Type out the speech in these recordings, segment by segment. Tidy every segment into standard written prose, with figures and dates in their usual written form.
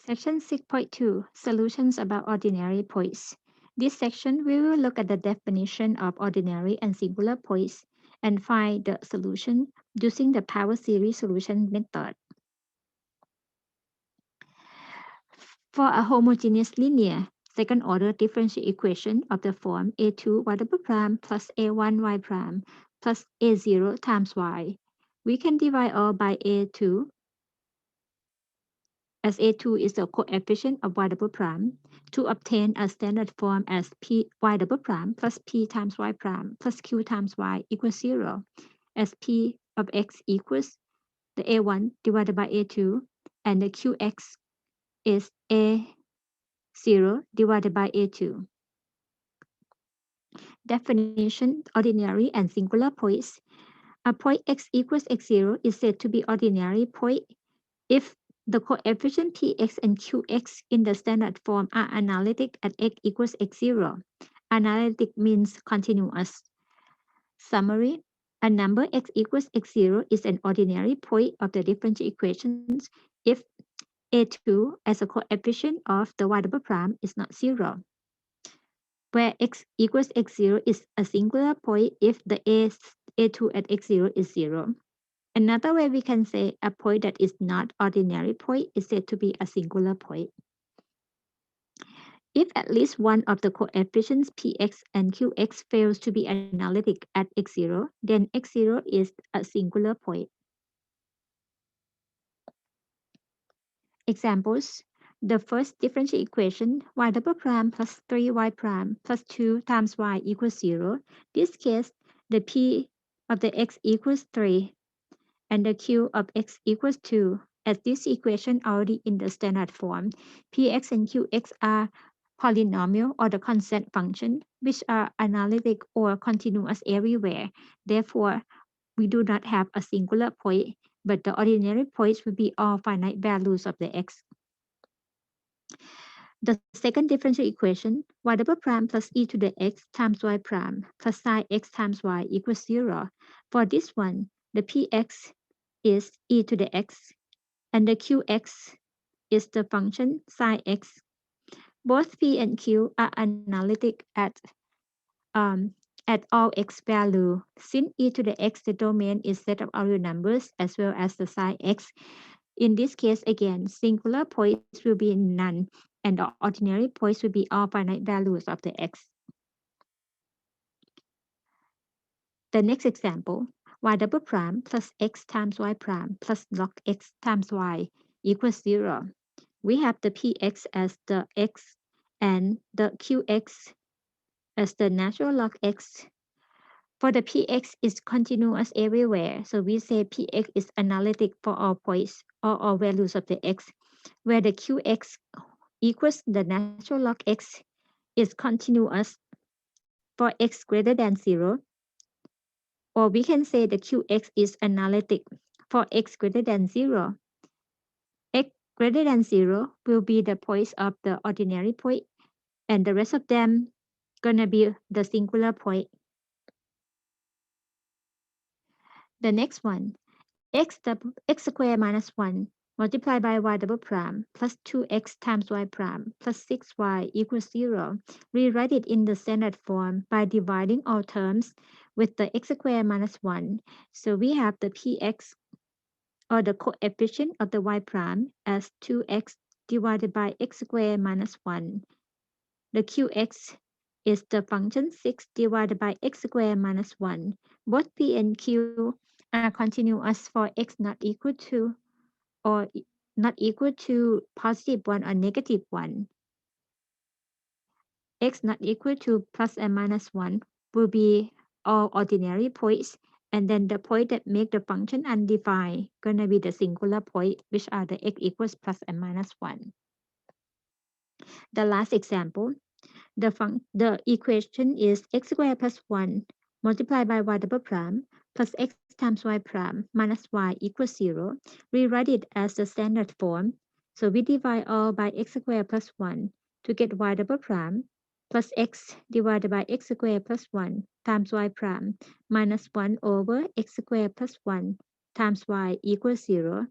Section 6.2 Solutions about ordinary points. This section we will look at the definition of ordinary and singular points and find the solution using the power series solution method. For a homogeneous linear second order differential equation of the form a2 y double prime plus a1 y prime plus a0 times y, we can divide all by a2 as a2 is the coefficient of y double prime to obtain a standard form as p y double prime plus p times y prime plus q times y equals 0, as p of x equals the a1 divided by a2 and the qx is a0 divided by a2. Definition, ordinary and singular points. A point x equals x0 is said to be ordinary point if the coefficient px and qx in the standard form are analytic at x equals x0. Analytic means continuous. Summary: a number x equals x0 is an ordinary point of the differential equations if a2 as a coefficient of the y double prime is not 0, where x equals x0 is a singular point if the a2 at x0 is 0. Another way we can say a point that is not ordinary point is said to be a singular point. If at least one of the coefficients px and qx fails to be analytic at x0, then x0 is a singular point. Examples: the first differential equation y double prime plus 3y prime plus 2 times y equals 0. This case, the p of the x equals 3 and the q of x equals 2. As this equation already in the standard form, px and qx are polynomial or the constant function, which are analytic or continuous everywhere. Therefore, we do not have a singular point, but the ordinary points will be all finite values of the x. The second differential equation, y double prime plus e to the x times y prime plus sine x times y equals 0. For this one, the px is e to the x and the qx is the function sine x. Both p and q are analytic um, at all x value. Since e to the x, the domain is set of all real numbers as well as the sine x. In this case, again, singular points will be none, and the ordinary points will be all finite values of the x. The next example, y double prime plus x times y prime plus log x times y equals 0. We have the px as the x and the qx as the natural log x. For the px is continuous everywhere, so we say px is analytic for all points or all values of the x, where the qx equals the natural log x is continuous for x greater than 0, or we can say the qx is analytic for x greater than 0. X greater than 0 will be the points of the ordinary point, and the rest of them gonna be the singular point. The next one, x squared minus 1 multiplied by y double prime plus 2x times y prime plus 6y equals 0. Rewrite it in the standard form by dividing all terms with the x squared minus 1. So we have the px or the coefficient of the y prime as 2x divided by x squared minus 1. The qx is the function 6 divided by x squared minus 1. Both p and q are continuous for x not equal to or not equal to positive 1 or negative 1. X not equal to plus and minus 1 will be all ordinary points, and then the point that make the function undefined gonna be the singular point, which are the x equals plus and minus 1. The last example, the equation is x squared plus 1 multiplied by y double prime plus x times y prime minus y equals 0. Rewrite it as the standard form. So we divide all by x squared plus 1 to get y double prime plus x divided by x squared plus 1 times y prime minus 1 over x squared plus 1 times y equals 0.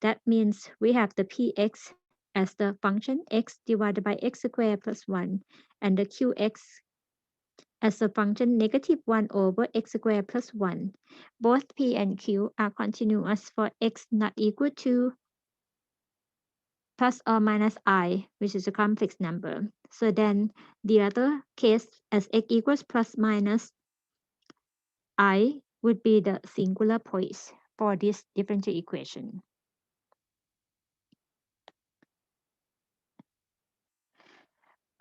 That means we have the px as the function x divided by x squared plus 1 and the qx as a function negative 1 over x squared plus 1. Both p and q are continuous for x not equal to plus or minus I, which is a complex number. So then the other case as x equals plus minus I would be the singular points for this differential equation.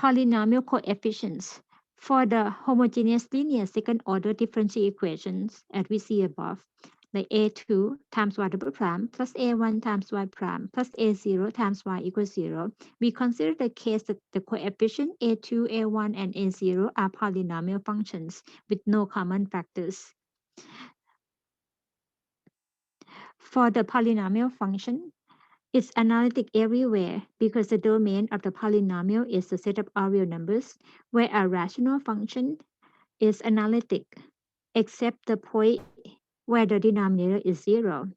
Polynomial coefficients. For the homogeneous linear second order differential equations, as we see above, like a2 times y double prime plus a1 times y prime plus a0 times y equals 0, we consider the case that the coefficient a2, a1, and a0 are polynomial functions with no common factors. For the polynomial function, it's analytic everywhere because the domain of the polynomial is the set of all real numbers, where a rational function is analytic, except the point where the denominator is 0.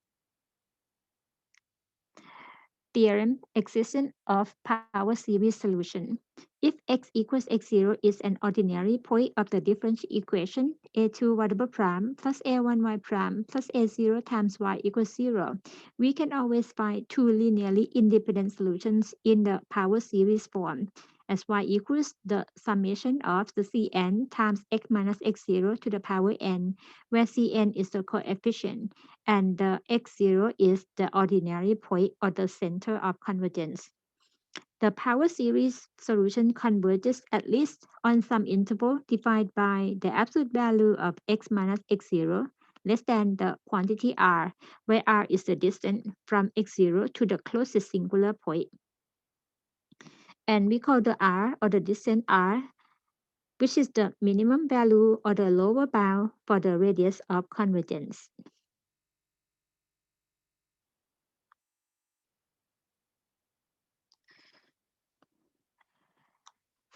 Theorem, existence of power series solution. If x equals x0 is an ordinary point of the differential equation a2 y double prime plus a1 y prime plus a0 times y equals 0, we can always find two linearly independent solutions in the power series form, as y equals the summation of the Cn times x minus x0 to the power n, where Cn is the coefficient and the x0 is the ordinary point or the center of convergence. The power series solution converges at least on some interval defined by the absolute value of x minus x0 less than the quantity r, where r is the distance from x0 to the closest singular point. And we call the r or the distance r, which is the minimum value or the lower bound for the radius of convergence.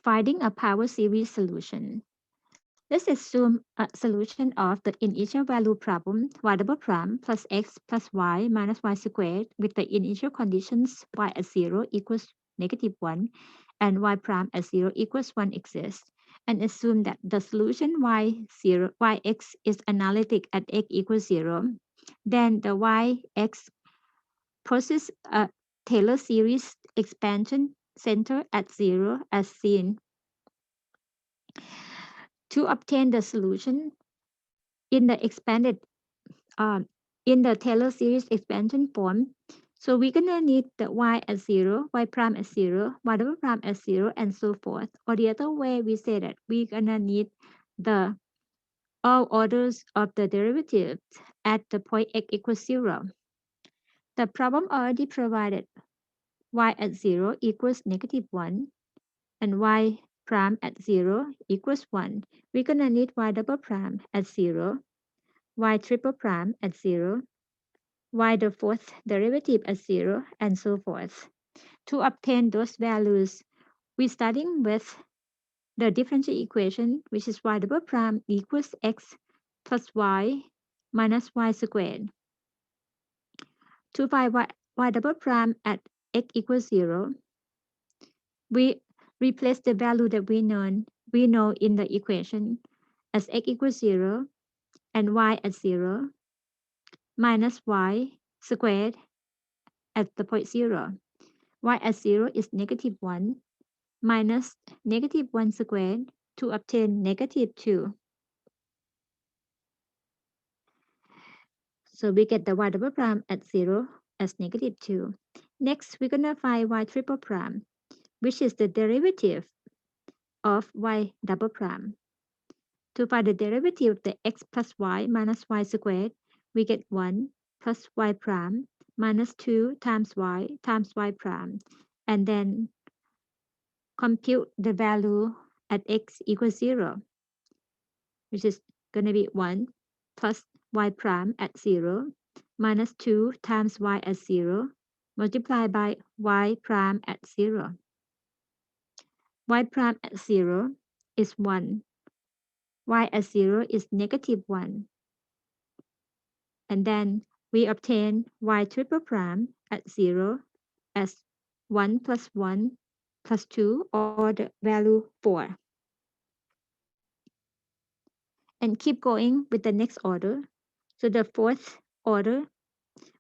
Finding a power series solution. Let's assume a solution of the initial value problem y double prime plus x plus y minus y squared with the initial conditions y at 0 equals negative 1 and y prime at 0 equals 1 exists, and assume that the solution yx is analytic at x equals 0. Then the yx possesses a Taylor series expansion center at 0 as seen. To obtain the solution in the expanded in the Taylor series expansion form, so we're gonna need the y at 0, y prime at 0, y double prime at 0, and so forth. Or the other way, we say that we're gonna need the all orders of the derivatives at the point x equals 0. The problem already provided y at 0 equals negative 1 and y prime at 0 equals 1. We're gonna need y double prime at 0, y triple prime at 0, y the fourth derivative at 0, and so forth. To obtain those values, we're starting with the differential equation, which is y double prime equals x plus y minus y squared. To find y double prime at x equals 0, we replace the value that we know in the equation as x equals 0 and y at 0 minus y squared at the point 0. Y at 0 is negative 1 minus negative 1 squared to obtain negative 2. So we get the y double prime at 0 as negative 2. Next, we're going to find y triple prime, which is the derivative of y double prime. To find the derivative of the x plus y minus y squared, we get 1 plus y prime minus 2 times y prime, and then compute the value at x equals 0, which is going to be 1 plus y prime at 0 minus 2 times y at 0 multiplied by y prime at 0. Y prime at 0 is 1. Y at 0 is negative 1. And then we obtain y triple prime at 0 as 1 plus 1 plus 2 or the value 4. And keep going with the next order. So the fourth order,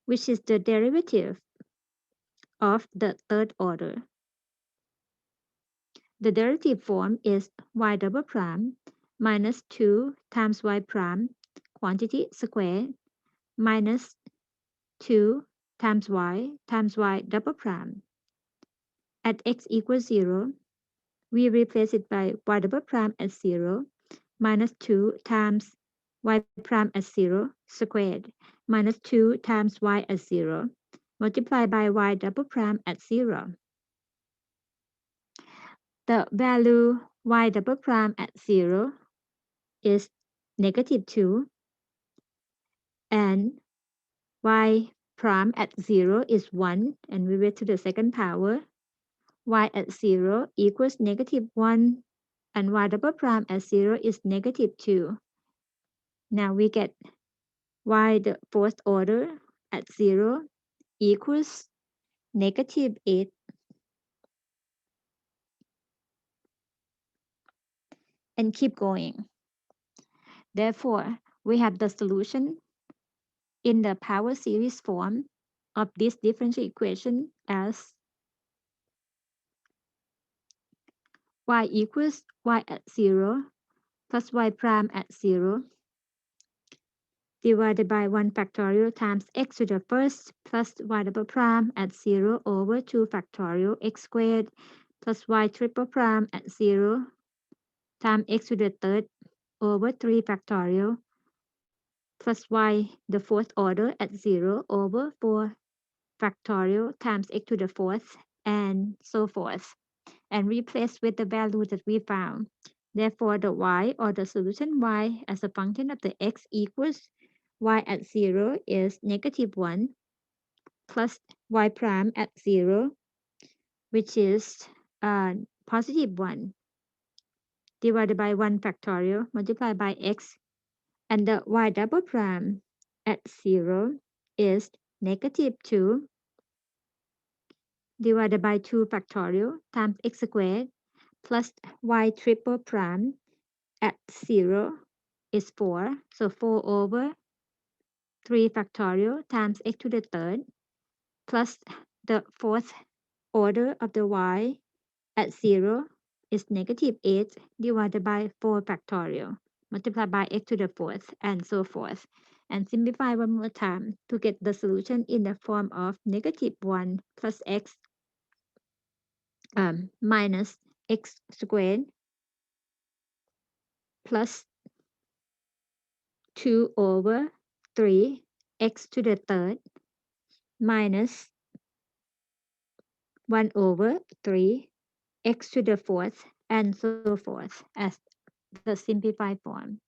which is the derivative of the third order. The derivative form is y double prime minus 2 times y prime quantity squared minus 2 times y double prime. At x equals 0, we replace it by y double prime at 0 minus 2 times y prime at 0 squared minus 2 times y at 0 multiplied by y double prime at 0. The value y double prime at 0 is negative 2 and y prime at 0 is 1 and we raise to the second power. Y at 0 equals negative 1 and y double prime at 0 is negative 2. Now we get y the fourth order at 0 equals negative 8 and keep going. Therefore, we have the solution in the power series form of this differential equation as y equals y at 0 plus y prime at 0 divided by 1 factorial times x to the first plus y double prime at 0 over 2 factorial x squared plus y triple prime at 0 times x to the third over 3 factorial plus y the fourth order at 0 over 4 factorial times x to the fourth and so forth, and replace with the value that we found. Therefore, the y or the solution y as a function of the x equals y at 0 is negative 1 plus y prime at 0, which is positive 1 divided by 1 factorial multiplied by x, and the y double prime at 0 is negative 2 divided by 2 factorial times x squared plus y triple prime at 0 is 4. So 4 over 3 factorial times x to the third plus the fourth order of the y at 0 is negative 8 divided by 4 factorial multiplied by x to the fourth and so forth. And simplify one more time to get the solution in the form of negative 1 plus x minus x squared plus 2 over 3 x to the third minus 1 over 3 x to the fourth and so forth as the simplified form.